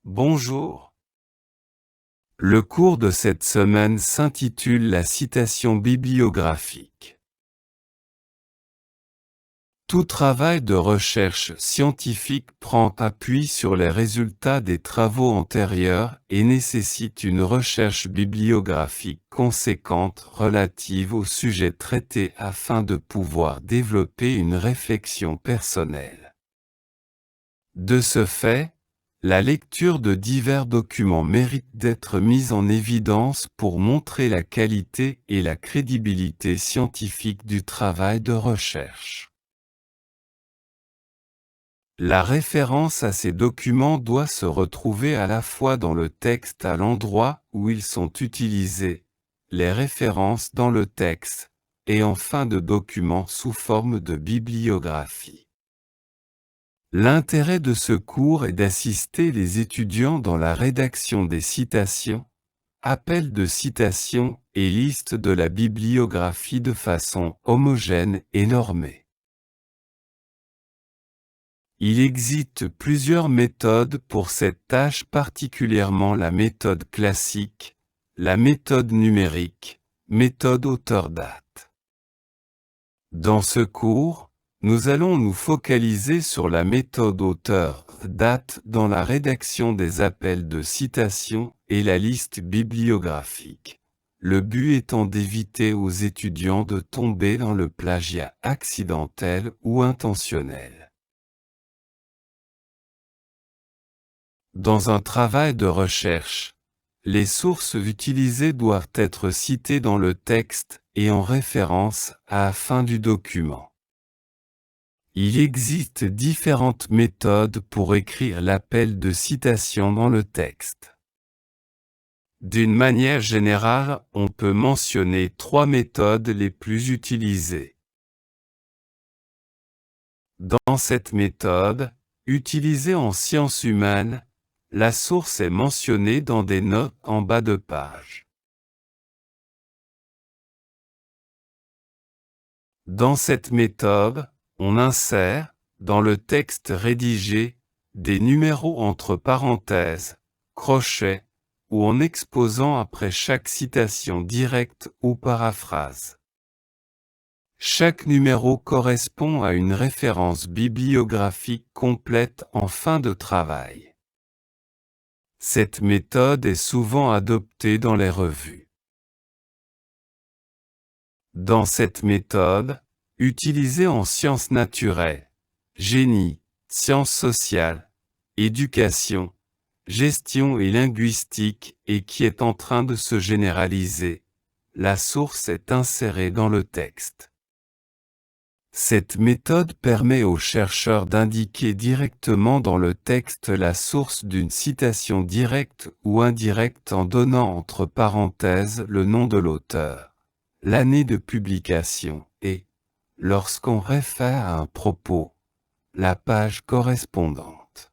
Bonjour. Le cours de cette semaine s'intitule La citation bibliographique. Tout travail de recherche scientifique prend appui sur les résultats des travaux antérieurs et nécessite une recherche bibliographique conséquente relative au sujet traité afin de pouvoir développer une réflexion personnelle. De ce fait, la lecture de divers documents mérite d'être mise en évidence pour montrer la qualité et la crédibilité scientifique du travail de recherche. La référence à ces documents doit se retrouver à la fois dans le texte à l'endroit où ils sont utilisés, les références dans le texte, et en fin de document sous forme de bibliographie. L'intérêt de ce cours est d'assister les étudiants dans la rédaction des citations, appels de citation et listes de la bibliographie de façon homogène et normée. Il existe plusieurs méthodes pour cette tâche, particulièrement la méthode classique, la méthode numérique, méthode auteur-date. Dans ce cours, nous allons nous focaliser sur la méthode auteur-date dans la rédaction des appels de citation et la liste bibliographique, le but étant d'éviter aux étudiants de tomber dans le plagiat accidentel ou intentionnel. Dans un travail de recherche, les sources utilisées doivent être citées dans le texte et en référence à la fin du document. Il existe différentes méthodes pour écrire l'appel de citation dans le texte. D'une manière générale, on peut mentionner 3 méthodes les plus utilisées. Dans cette méthode, utilisée en sciences humaines, la source est mentionnée dans des notes en bas de page. Dans cette méthode, on insère, dans le texte rédigé, des numéros entre parenthèses, crochets, ou en exposant après chaque citation directe ou paraphrase. Chaque numéro correspond à une référence bibliographique complète en fin de travail. Cette méthode est souvent adoptée dans les revues. Dans cette méthode, utilisée en sciences naturelles, génie, sciences sociales, éducation, gestion et linguistique et qui est en train de se généraliser, la source est insérée dans le texte. Cette méthode permet aux chercheurs d'indiquer directement dans le texte la source d'une citation directe ou indirecte en donnant entre parenthèses le nom de l'auteur, l'année de publication et, lorsqu'on réfère à un propos, la page correspondante.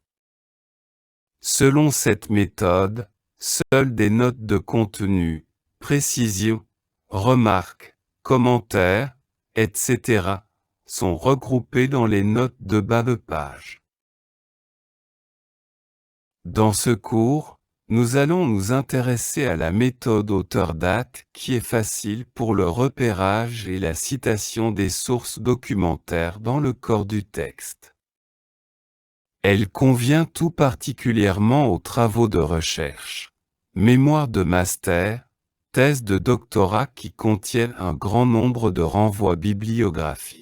Selon cette méthode, seules des notes de contenu, précisions, remarques, commentaires, etc. sont regroupées dans les notes de bas de page. Dans ce cours, nous allons nous intéresser à la méthode auteur-date qui est facile pour le repérage et la citation des sources documentaires dans le corps du texte. Elle convient tout particulièrement aux travaux de recherche, mémoires de master, thèses de doctorat qui contiennent un grand nombre de renvois bibliographiques.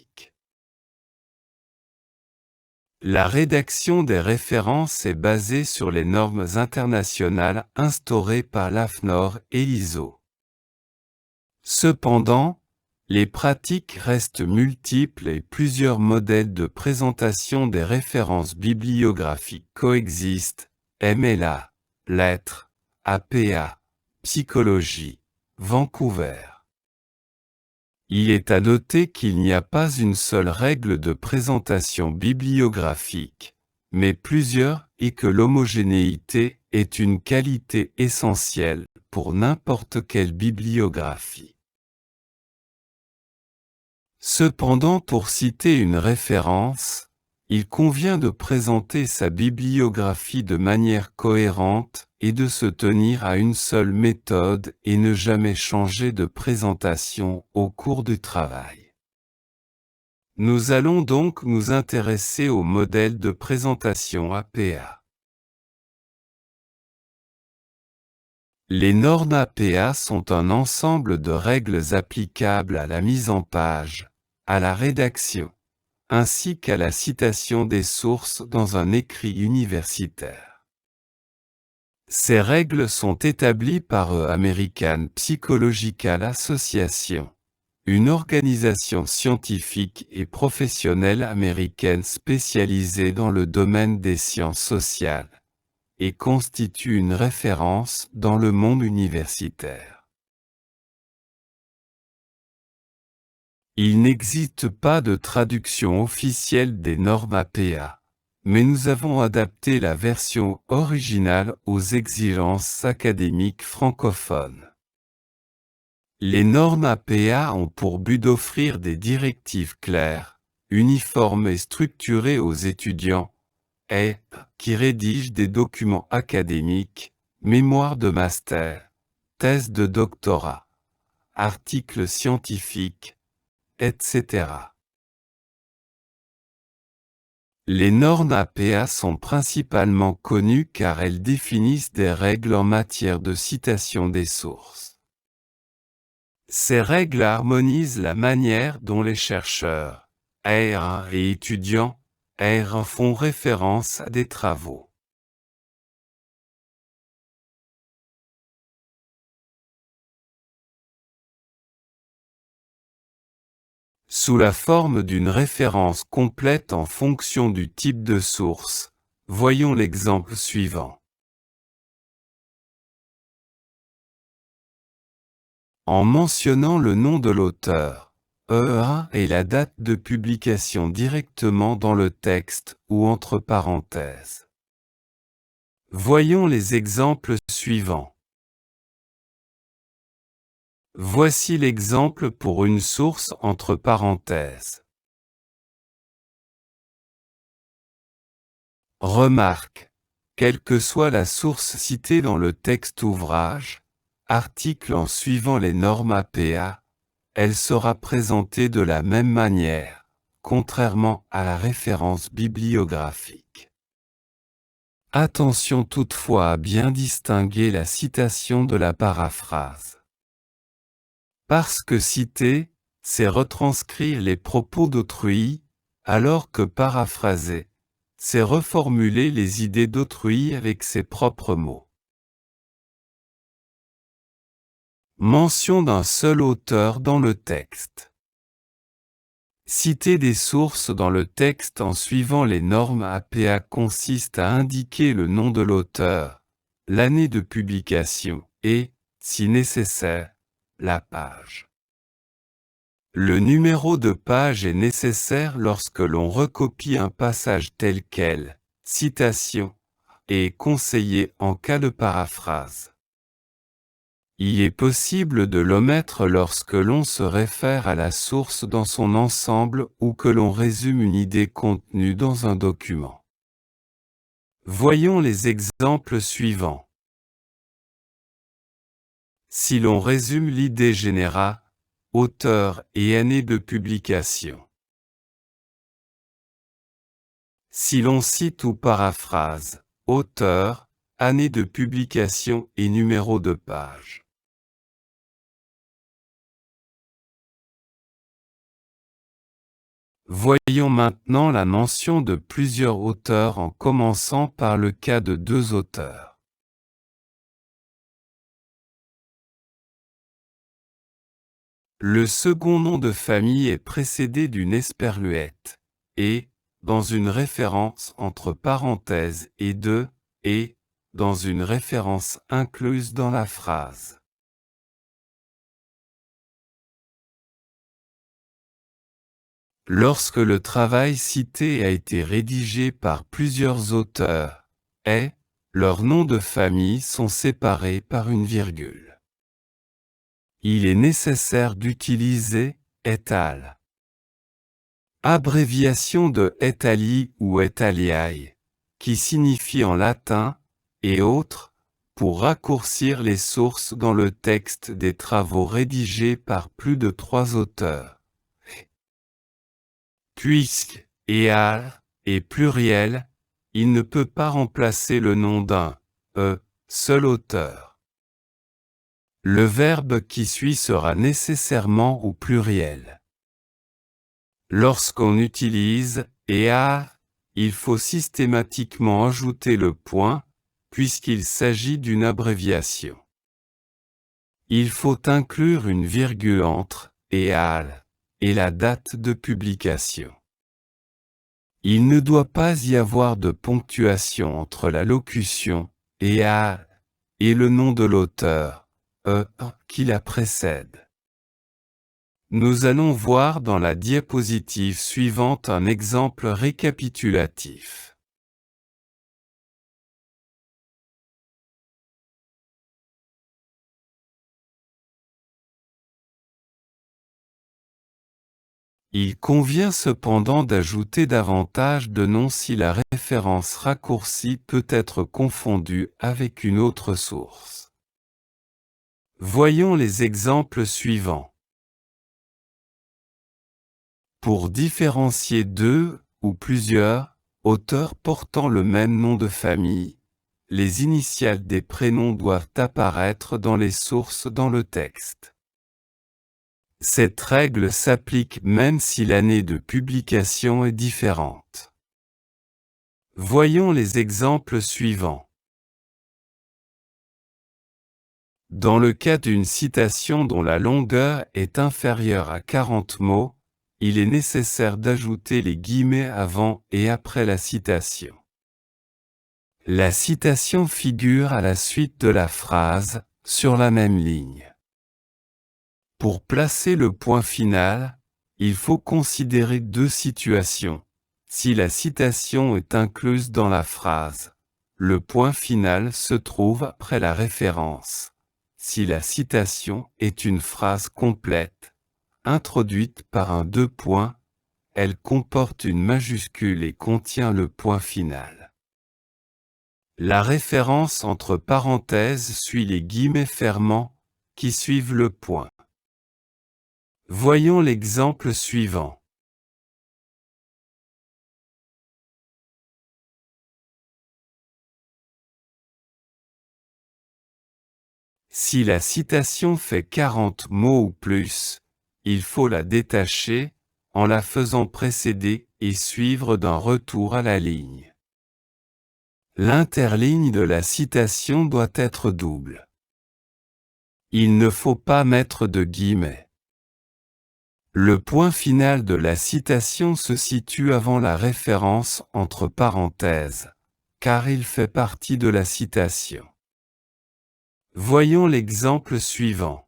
La rédaction des références est basée sur les normes internationales instaurées par l'AFNOR et l'ISO. Cependant, les pratiques restent multiples et plusieurs modèles de présentation des références bibliographiques coexistent, MLA, lettres, APA, psychologie, Vancouver. Il est à noter qu'il n'y a pas une seule règle de présentation bibliographique, mais plusieurs et que l'homogénéité est une qualité essentielle pour n'importe quelle bibliographie. Cependant, pour citer une référence, Il convient de présenter sa bibliographie de manière cohérente et de se tenir à une seule méthode et ne jamais changer de présentation au cours du travail. Nous allons donc nous intéresser au modèle de présentation APA. Les normes APA sont un ensemble de règles applicables à la mise en page, à la rédaction, ainsi qu'à la citation des sources dans un écrit universitaire. Ces règles sont établies par American Psychological Association, une organisation scientifique et professionnelle américaine spécialisée dans le domaine des sciences sociales, et constitue une référence dans le monde universitaire. Il n'existe pas de traduction officielle des normes APA, mais nous avons adapté la version originale aux exigences académiques francophones. Les normes APA ont pour but d'offrir des directives claires, uniformes et structurées aux étudiants, qui rédigent des documents académiques, mémoires de master, thèses de doctorat, articles scientifiques, etc. Les normes APA sont principalement connues car elles définissent des règles en matière de citation des sources. Ces règles harmonisent la manière dont les chercheurs, et étudiants, font référence à des travaux. Sous la forme d'une référence complète en fonction du type de source, voyons l'exemple suivant. En mentionnant le nom de l'auteur, et la date de publication directement dans le texte ou entre parenthèses. Voyons les exemples suivants. Voici l'exemple pour une source entre parenthèses. Remarque. Quelle que soit la source citée dans le texte ouvrage, article en suivant les normes APA, elle sera présentée de la même manière, contrairement à la référence bibliographique. Attention toutefois à bien distinguer la citation de la paraphrase. Parce que citer, c'est retranscrire les propos d'autrui, alors que paraphraser, c'est reformuler les idées d'autrui avec ses propres mots. Mention d'un seul auteur dans le texte. Citer des sources dans le texte en suivant les normes APA consiste à indiquer le nom de l'auteur, l'année de publication et, si nécessaire, la page. Le numéro de page est nécessaire lorsque l'on recopie un passage tel quel, citation, et conseillé en cas de paraphrase. Il est possible de l'omettre lorsque l'on se réfère à la source dans son ensemble ou que l'on résume une idée contenue dans un document. Voyons les exemples suivants. Si l'on résume l'idée générale, auteur et année de publication. Si l'on cite ou paraphrase, auteur, année de publication et numéro de page. Voyons maintenant la mention de plusieurs auteurs en commençant par le cas de deux auteurs. Le second nom de famille est précédé d'une esperluette, et, dans une référence entre parenthèses et de, et, dans une référence incluse dans la phrase. Lorsque le travail cité a été rédigé par plusieurs auteurs, leurs noms de famille sont séparés par une virgule. Il est nécessaire d'utiliser « et al. ». Abréviation de Etali ou Etaliae, qui signifie en latin, et autres, pour raccourcir les sources dans le texte des travaux rédigés par plus de 3 auteurs. Puisque éal est pluriel, il ne peut pas remplacer le nom d'un seul auteur. Le verbe qui suit sera nécessairement au pluriel. Lorsqu'on utilise éal, il faut systématiquement ajouter le point, puisqu'il s'agit d'une abréviation. Il faut inclure une virgule entre éal et la date de publication. Il ne doit pas y avoir de ponctuation entre la locution éal et le nom de l'auteur qui la précède. Nous allons voir dans la diapositive suivante un exemple récapitulatif. Il convient cependant d'ajouter davantage de noms si la référence raccourcie peut être confondue avec une autre source. Voyons les exemples suivants. Pour différencier deux ou plusieurs auteurs portant le même nom de famille, les initiales des prénoms doivent apparaître dans les sources dans le texte. Cette règle s'applique même si l'année de publication est différente. Voyons les exemples suivants. Dans le cas d'une citation dont la longueur est inférieure à 40 mots, il est nécessaire d'ajouter les guillemets avant et après la citation. La citation figure à la suite de la phrase, sur la même ligne. Pour placer le point final, il faut considérer deux situations. Si la citation est incluse dans la phrase, le point final se trouve après la référence. Si la citation est une phrase complète, introduite par un deux points, elle comporte une majuscule et contient le point final. La référence entre parenthèses suit les guillemets fermants, qui suivent le point. Voyons l'exemple suivant. Si la citation fait 40 mots ou plus, il faut la détacher, en la faisant précéder et suivre d'un retour à la ligne. L'interligne de la citation doit être double. Il ne faut pas mettre de guillemets. Le point final de la citation se situe avant la référence entre parenthèses, car il fait partie de la citation. Voyons l'exemple suivant.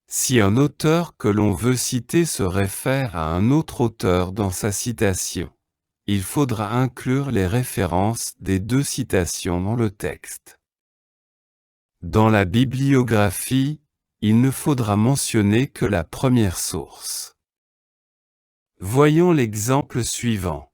Si un auteur que l'on veut citer se réfère à un autre auteur dans sa citation, il faudra inclure les références des deux citations dans le texte. Dans la bibliographie, il ne faudra mentionner que la première source. Voyons l'exemple suivant.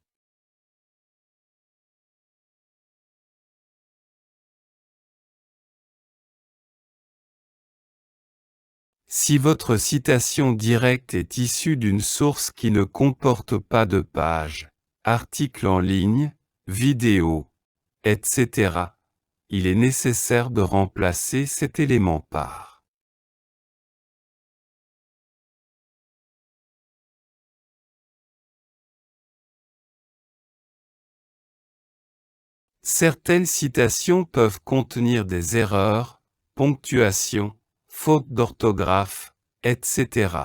Si votre citation directe est issue d'une source qui ne comporte pas de page, article en ligne, vidéo, etc., il est nécessaire de remplacer cet élément par. Certaines citations peuvent contenir des erreurs, ponctuation, fautes d'orthographe, etc.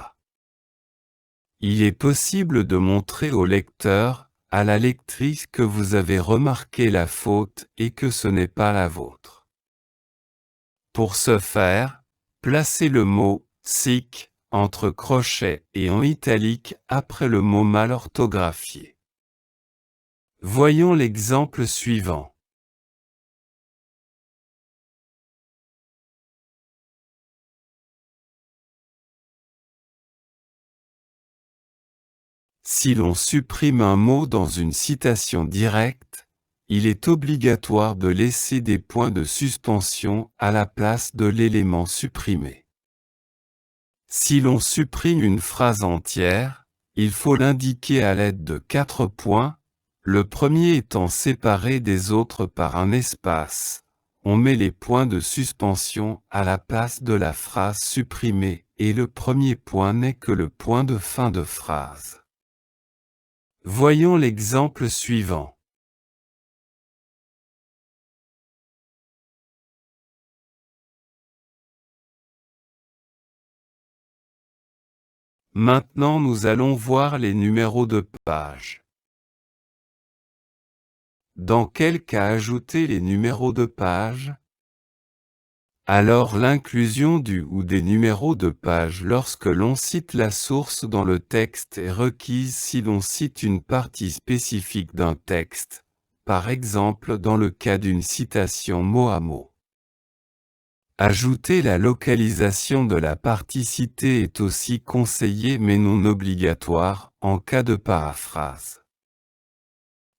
Il est possible de montrer au lecteur, à la lectrice que vous avez remarqué la faute et que ce n'est pas la vôtre. Pour ce faire, placez le mot « sic » entre crochets et en italique après le mot mal orthographié. Voyons l'exemple suivant. Si l'on supprime un mot dans une citation directe, il est obligatoire de laisser des points de suspension à la place de l'élément supprimé. Si l'on supprime une phrase entière, il faut l'indiquer à l'aide de 4 points, le premier étant séparé des autres par un espace. On met les points de suspension à la place de la phrase supprimée et le premier point n'est que le point de fin de phrase. Voyons l'exemple suivant. Maintenant nous allons voir les numéros de page. Dans quel cas ajouter les numéros de page? Alors l'inclusion du ou des numéros de page lorsque l'on cite la source dans le texte est requise si l'on cite une partie spécifique d'un texte, par exemple dans le cas d'une citation mot à mot. Ajouter la localisation de la partie citée est aussi conseillé mais non obligatoire en cas de paraphrase.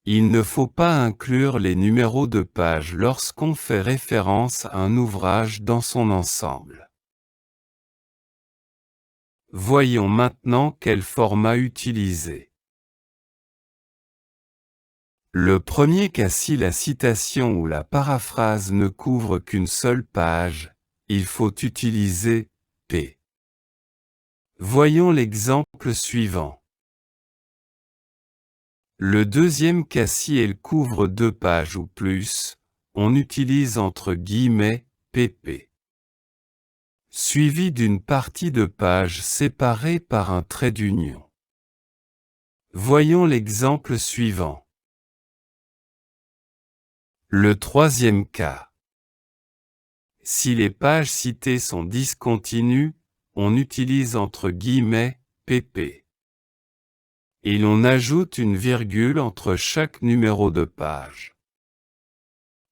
Il ne faut pas inclure les numéros de page lorsqu'on fait référence à un ouvrage dans son ensemble. Voyons maintenant quel format utiliser. Le premier cas, si la citation ou la paraphrase ne couvre qu'une seule page, il faut utiliser P. Voyons l'exemple suivant. Le deuxième cas, si elle couvre 2 pages ou plus, on utilise entre guillemets pp. Suivi d'une partie de page séparée par un trait d'union. Voyons l'exemple suivant. Le troisième cas. Si les pages citées sont discontinues, on utilise entre guillemets pp. Et l'on ajoute une virgule entre chaque numéro de page.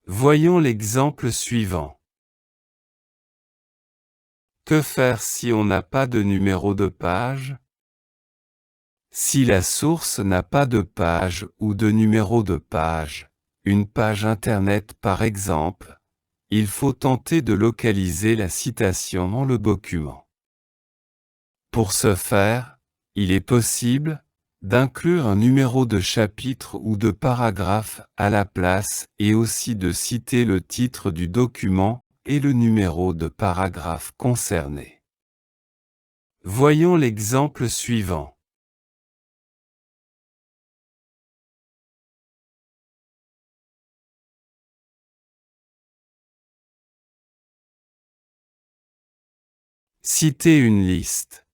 Voyons l'exemple suivant. Que faire si on n'a pas de numéro de page? Si la source n'a pas de page ou de numéro de page, une page Internet par exemple, il faut tenter de localiser la citation dans le document. Pour ce faire, il est possible d'inclure un numéro de chapitre ou de paragraphe à la place et aussi de citer le titre du document et le numéro de paragraphe concerné. Voyons l'exemple suivant. Citer une liste.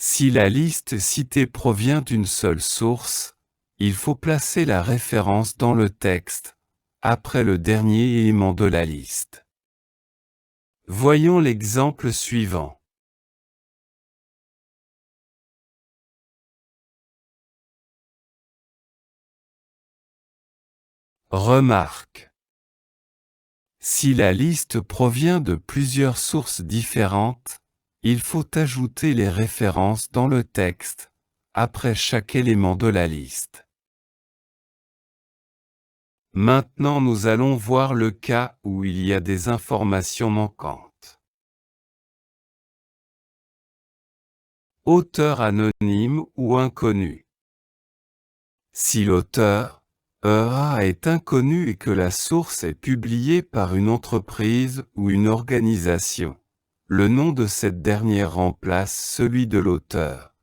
Si la liste citée provient d'une seule source, il faut placer la référence dans le texte, après le dernier élément de la liste. Voyons l'exemple suivant. Remarque. Si la liste provient de plusieurs sources différentes, il faut ajouter les références dans le texte, après chaque élément de la liste. Maintenant nous allons voir le cas où il y a des informations manquantes. Auteur anonyme ou inconnu. Si l'auteur, EA, est inconnu et que la source est publiée par une entreprise ou une organisation, le nom de cette dernière remplace celui de l'auteur.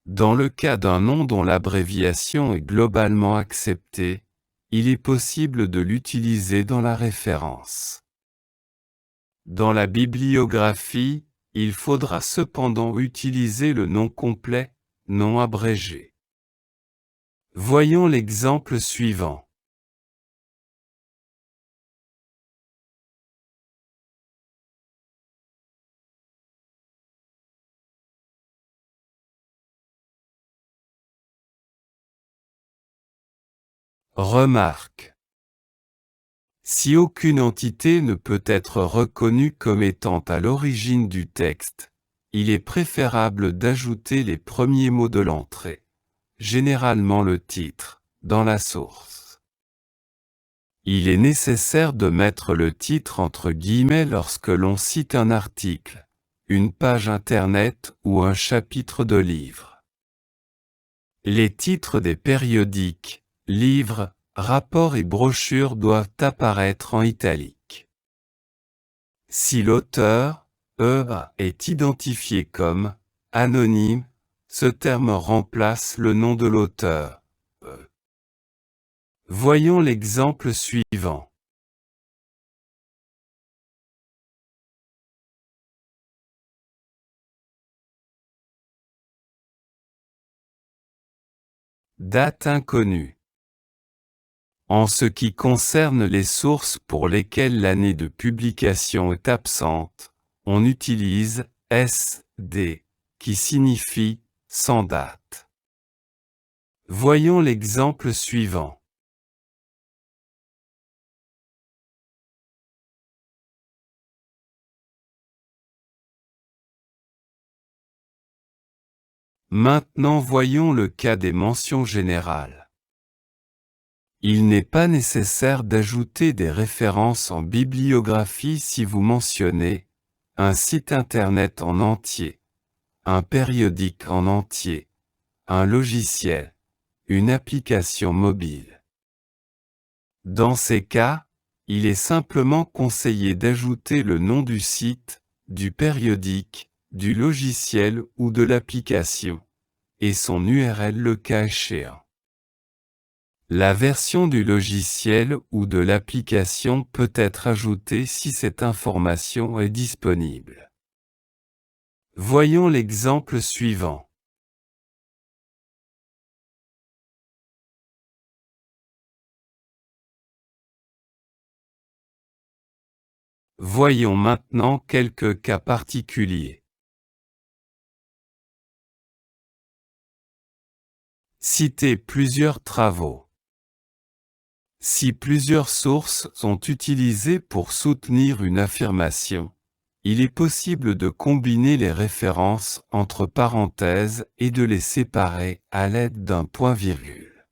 Dans le cas d'un nom dont l'abréviation est globalement acceptée, il est possible de l'utiliser dans la référence. Dans la bibliographie, il faudra cependant utiliser le nom complet, non abrégé. Voyons l'exemple suivant. Remarque. Si aucune entité ne peut être reconnue comme étant à l'origine du texte, il est préférable d'ajouter les premiers mots de l'entrée, généralement le titre, dans la source. Il est nécessaire de mettre le titre entre guillemets lorsque l'on cite un article, une page internet ou un chapitre de livre. Les titres des périodiques, livres, rapports et brochures doivent apparaître en italique. Si l'auteur, est identifié comme anonyme, ce terme remplace le nom de l'auteur. Voyons l'exemple suivant. Date inconnue. En ce qui concerne les sources pour lesquelles l'année de publication est absente, on utilise SD, qui signifie sans date. Voyons l'exemple suivant. Maintenant voyons le cas des mentions générales. Il n'est pas nécessaire d'ajouter des références en bibliographie si vous mentionnez un site internet en entier, un périodique en entier, un logiciel, une application mobile. Dans ces cas, il est simplement conseillé d'ajouter le nom du site, du périodique, du logiciel ou de l'application, et son URL le cas échéant. La version du logiciel ou de l'application peut être ajoutée si cette information est disponible. Voyons l'exemple suivant. Voyons maintenant quelques cas particuliers. Citer plusieurs travaux. Si plusieurs sources sont utilisées pour soutenir une affirmation, il est possible de combiner les références entre parenthèses et de les séparer à l'aide d'un point-virgule.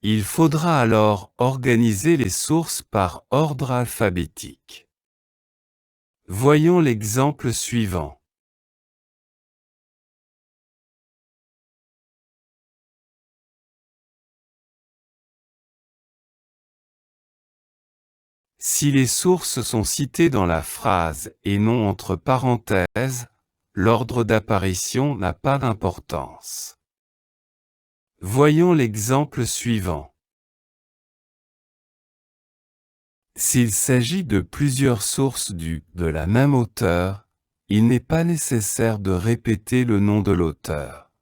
Il faudra alors organiser les sources par ordre alphabétique. Voyons l'exemple suivant. Si les sources sont citées dans la phrase et non entre parenthèses, l'ordre d'apparition n'a pas d'importance. Voyons l'exemple suivant. S'il s'agit de plusieurs sources de la même auteur, il n'est pas nécessaire de répéter le nom de l'auteur.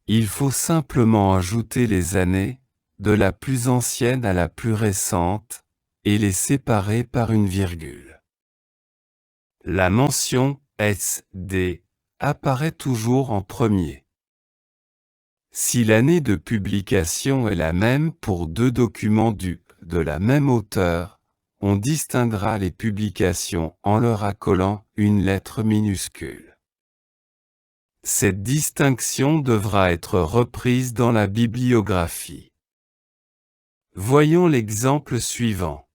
Il faut simplement ajouter les années, de la plus ancienne à la plus récente, et les séparer par une virgule. La mention SD apparaît toujours en premier. Si l'année de publication est la même pour deux documents de la même auteur, on distinguera les publications en leur accolant une lettre minuscule. Cette distinction devra être reprise dans la bibliographie. Voyons l'exemple suivant.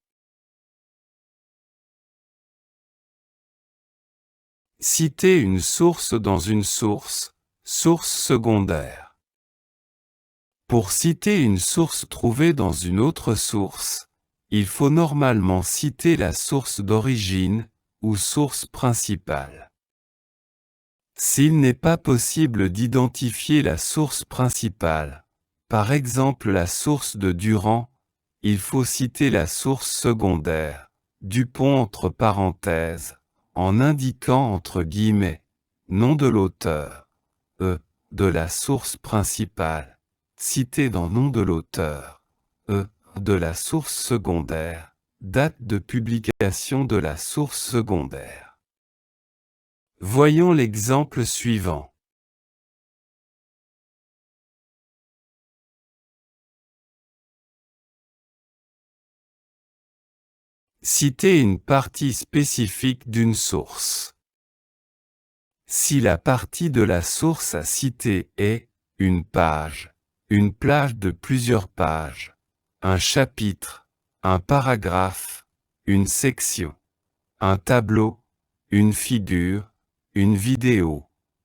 Citer une source dans une source, source secondaire. Pour citer une source trouvée dans une autre source, il faut normalement citer la source d'origine, ou source principale. S'il n'est pas possible d'identifier la source principale, par exemple la source de Durand, il faut citer la source secondaire, Dupont entre parenthèses, en indiquant entre guillemets, nom de l'auteur, de la source principale, cité dans nom de l'auteur, de la source secondaire, date de publication de la source secondaire. Voyons l'exemple suivant. Citer une partie spécifique d'une source. Si la partie de la source à citer est une page, une plage de plusieurs pages, un chapitre, un paragraphe, une section, un tableau, une figure, une vidéo,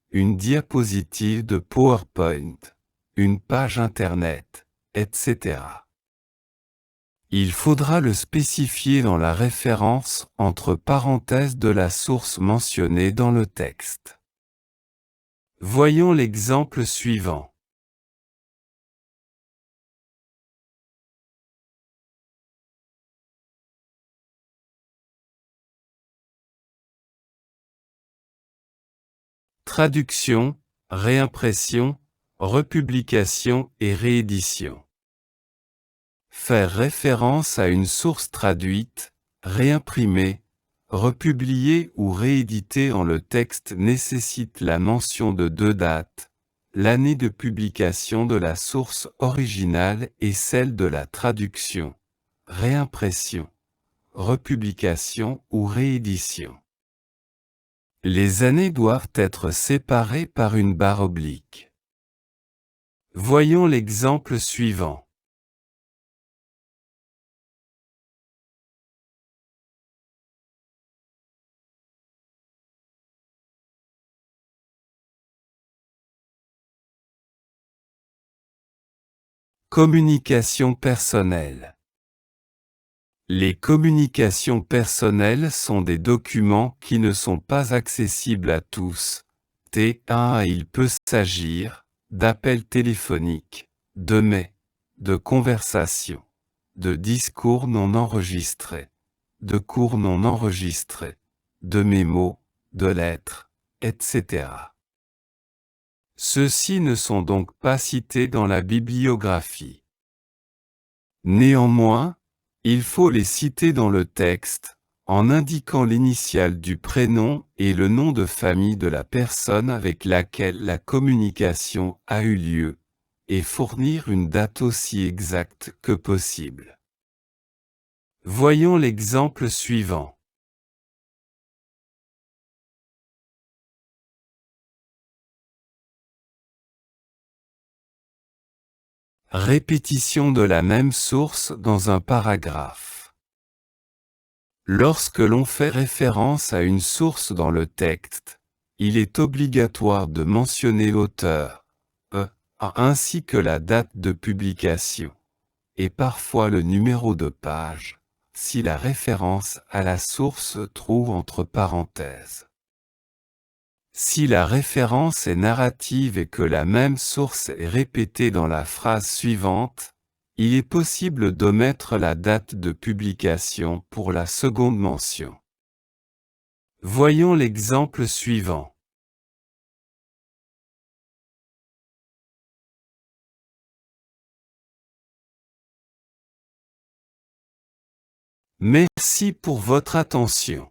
une diapositive de PowerPoint, une page Internet, etc. Il faudra le spécifier dans la référence entre parenthèses de la source mentionnée dans le texte. Voyons l'exemple suivant. Traduction, réimpression, republication et réédition. Faire référence à une source traduite, réimprimée, republiée ou rééditée en le texte nécessite la mention de deux dates, l'année de publication de la source originale et celle de la traduction, réimpression, republication ou réédition. Les années doivent être séparées par une barre oblique. Voyons l'exemple suivant. Communication personnelle. Les communications personnelles sont des documents qui ne sont pas accessibles à tous. Il peut s'agir d'appels téléphoniques, de mails, de conversations, de discours non enregistrés, de cours non enregistrés, de mémos, de lettres, etc. Ceux-ci ne sont donc pas cités dans la bibliographie. Néanmoins, il faut les citer dans le texte, en indiquant l'initiale du prénom et le nom de famille de la personne avec laquelle la communication a eu lieu, et fournir une date aussi exacte que possible. Voyons l'exemple suivant. Répétition de la même source dans un paragraphe. Lorsque l'on fait référence à une source dans le texte, il est obligatoire de mentionner l'auteur, ainsi que la date de publication, et parfois le numéro de page, si la référence à la source se trouve entre parenthèses. Si la référence est narrative et que la même source est répétée dans la phrase suivante, il est possible d'omettre la date de publication pour la seconde mention. Voyons l'exemple suivant. Merci pour votre attention.